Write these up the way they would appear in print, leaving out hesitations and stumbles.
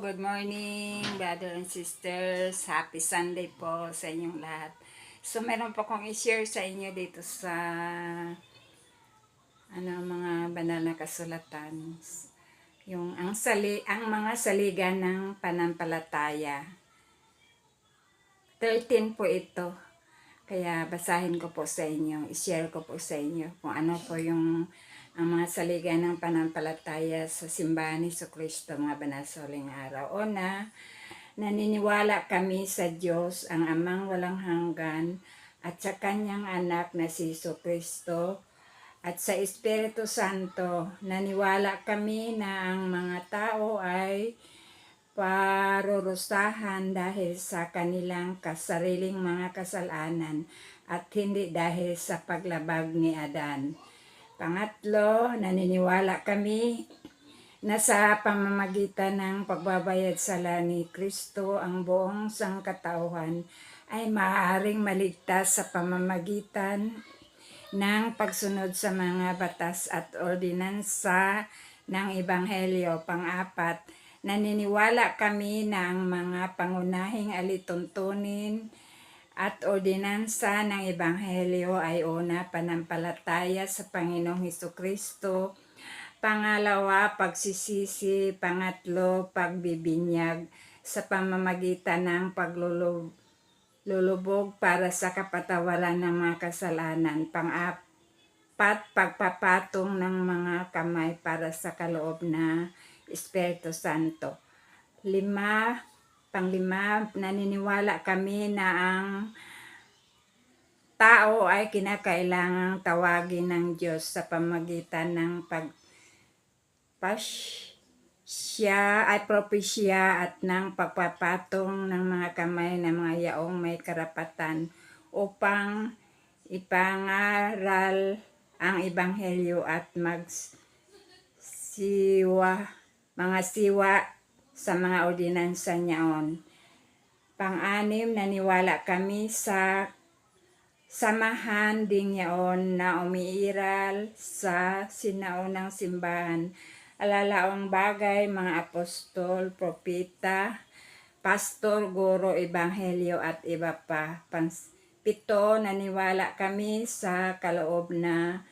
good morning, brother and sisters. Happy Sunday po sa inyong lahat. So, meron po akong i-share sa inyo dito sa mga banal na kasulatan. Ang mga saligan ng pananampalataya. 13 po ito. Kaya basahin ko po sa inyo, i-share ko po sa inyo kung ano po ang mga saligan ng pananampalataya sa simbahan ni Jesucristo, mga banal sa huling araw. Una, naniniwala kami sa Diyos, ang Amang walang hanggan, at sa Kanyang anak na si Jesucristo, at sa Espiritu Santo. Naniwala kami na ang mga tao ay parurusahan dahil sa kanilang sariling mga kasalanan at hindi dahil sa paglabag ni Adan. Pangatlo, naniniwala kami na sa pamamagitan ng pagbabayad sala ni Kristo ang buong sangkatauhan ay maaaring maligtas sa pamamagitan ng pagsunod sa mga batas at ordinansa ng Ebanghelyo. Pang-apat, naniniwala kami na ang mga pangunahing alituntunin at ordinansa ng Ebanghelyo ay una, pananampalataya sa Panginoong Hesukristo. Pangalawa, pagsisisi. Pangatlo, pagbibinyag sa pamamagitan ng paglulubog para sa kapatawaran ng mga kasalanan. Pang-apat, pagpapatong ng mga kamay para sa kaloob na Espiritu Santo. Panglima, naniniwala kami na ang tao ay kinakailangang tawagin ng Diyos sa pamamagitan ng propesya at ng pagpapatong ng mga kamay ng mga yaong may karapatan upang ipangaral ang Ebanghelyo at mga siwa sa mga ordinansa niyaon. Pang-anim, naniwala kami sa samahan ding yaon na umiiral sa sinaunang simbahan, alalaong bagay, mga apostol, propeta, pastor, guro, ebanghelyo at iba pa. Pang-pito, naniwala kami sa kaloob na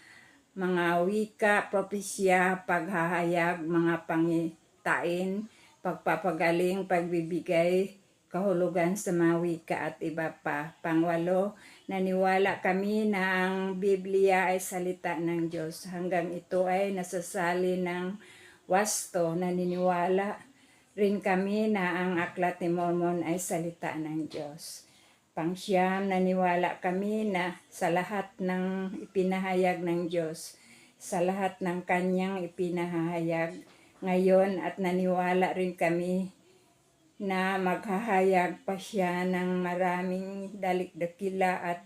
mga wika, propesya, paghahayag, mga pangitain, pagpapagaling, pagbibigay, kahulugan sa mga wika at iba pa. Pangwalo, naniwala kami na ang Biblia ay salita ng Diyos. Hanggang ito ay nasasali ng wasto. Naniniwala rin kami na ang Aklat ni Mormon ay salita ng Diyos. Pangsyam, naniwala kami na sa lahat ng ipinahayag ng Diyos, sa lahat ng Kanyang ipinahayag ngayon, at naniwala rin kami na maghahayag pa siya ng maraming dalikdakila at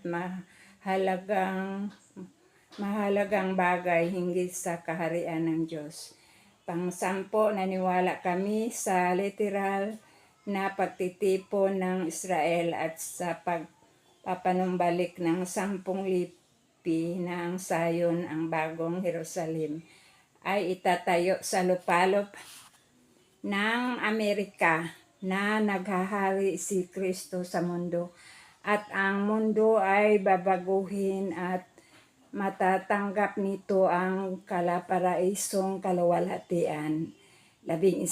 mahalagang bagay hinggil sa kaharian ng Diyos. Pang-sampo, naniwala kami sa literal na pagtitipon ng Israel at sa pagpapanumbalik ng 10 lipi na ang Sayon, ang bagong Jerusalem, ay itatayo sa lupalop ng Amerika na naghahari si Kristo sa mundo, at ang mundo ay babaguhin at matatanggap nito ang kalaparaisong kaluwalhatian. 11,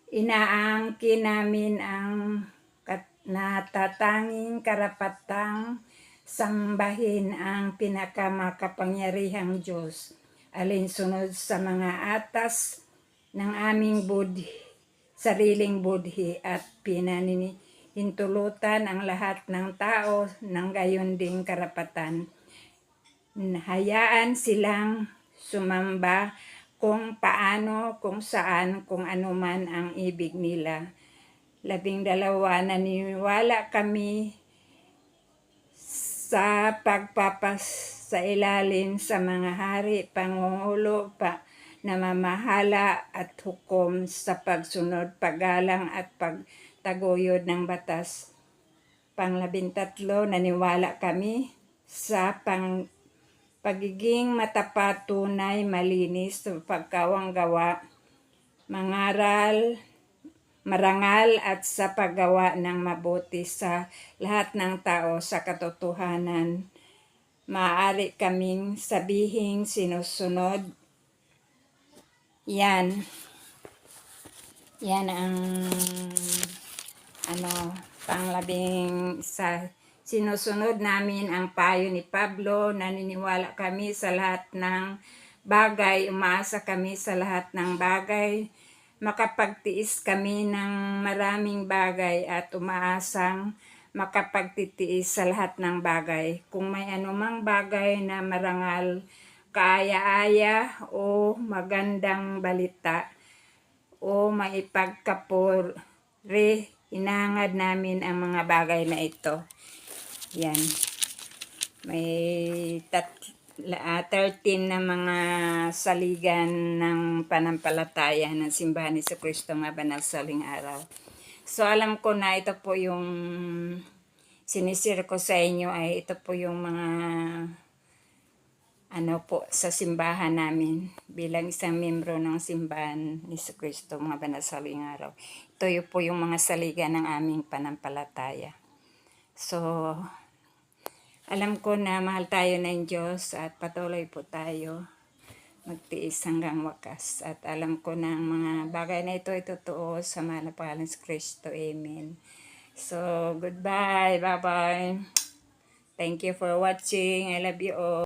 inaangkin namin ang natatanging karapatang sambahin ang pinakamakapangyarihang Diyos, alinsunod sa mga atas ng aming sariling budhi, at pinanihintulutan ang lahat ng tao ng gayon ding karapatan. Hayaan silang sumamba kung paano, kung saan, kung anuman ang ibig nila. 12, naniniwala kami sa pagpapasailalim sa mga hari, pangungulo, namamahala at hukom sa pagsunod, paggalang at pagtaguyod ng batas. Pang-13, naniwala kami sa pagiging matapat, tunay, malinis, pagkawang gawa, mangaral marangal at sa paggawa ng mabuti sa lahat ng tao sa katotohanan. Maaari kaming sabihing sinusunod. Yan. Yan ang panglabing sa sinusunod namin ang payo ni Pablo. Naniniwala kami sa lahat ng bagay, umaasa kami sa lahat ng bagay, makapagtiis kami ng maraming bagay at umaasang makapagtitiis sa lahat ng bagay. Kung may anumang bagay na marangal, kaaya-aya o magandang balita o maipagkapuri, hinangad namin ang mga bagay na ito. Yan. May 13 na mga saligan ng panampalataya ng Simbahan ni Jesucristo mga banal sa huling araw. So alam ko na ito po yung sinisir ko sa inyo ay ito po yung mga sa simbahan namin bilang isang membro ng Simbahan ni Jesucristo mga banal sa huling araw. Ito yung po yung mga saligan ng aming panampalataya. So alam ko na mahal tayo ng Diyos at patuloy po tayo magtiis hanggang wakas. At alam ko na ang mga bagay na ito ay totoo sa mahal na pangalan sa Kristo. Amen. So, goodbye. Bye-bye. Thank you for watching. I love you all.